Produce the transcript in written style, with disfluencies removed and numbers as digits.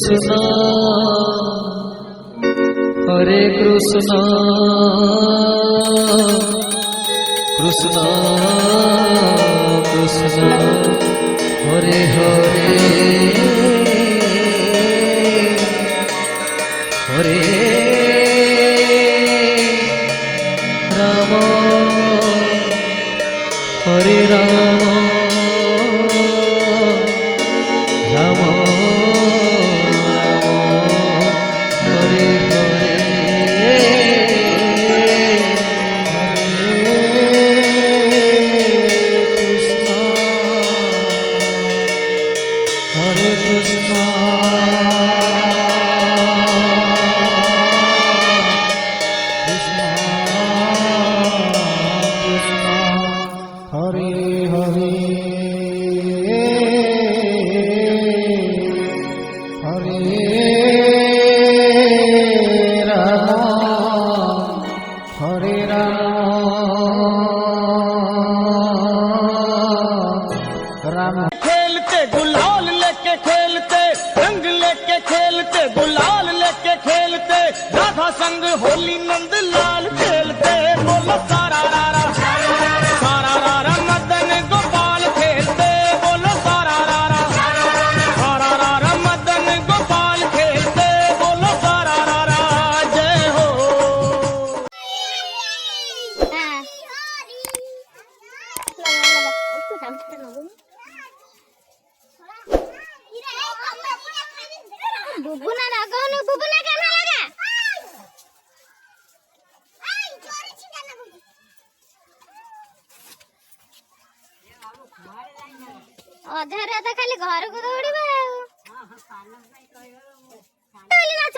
Krishna, Hare Krishna, Krishna Krishna, Hare Hare, Hare Rama, Hare Rama, Rama Hare Hare, Hare Krishna, Krishna Krishna, Hare Hare, Hare Rama, Hare Rama, खेलते गुलाल लेके खेलते, रंग लेके खेलते, गुलाल लेके खेलते, राधा संग होली नंद लाल खेलते, बोलो सारा रारा मदन गोपाल खेलते, बोलो सारा रारा मदन गोपाल खेलते, बोलो सारा रारा जय हो। बुबुना लगाउनु, बुबुना गाना लगा। अधारे त खाली घरको दौडिबा ଆଉ। नाच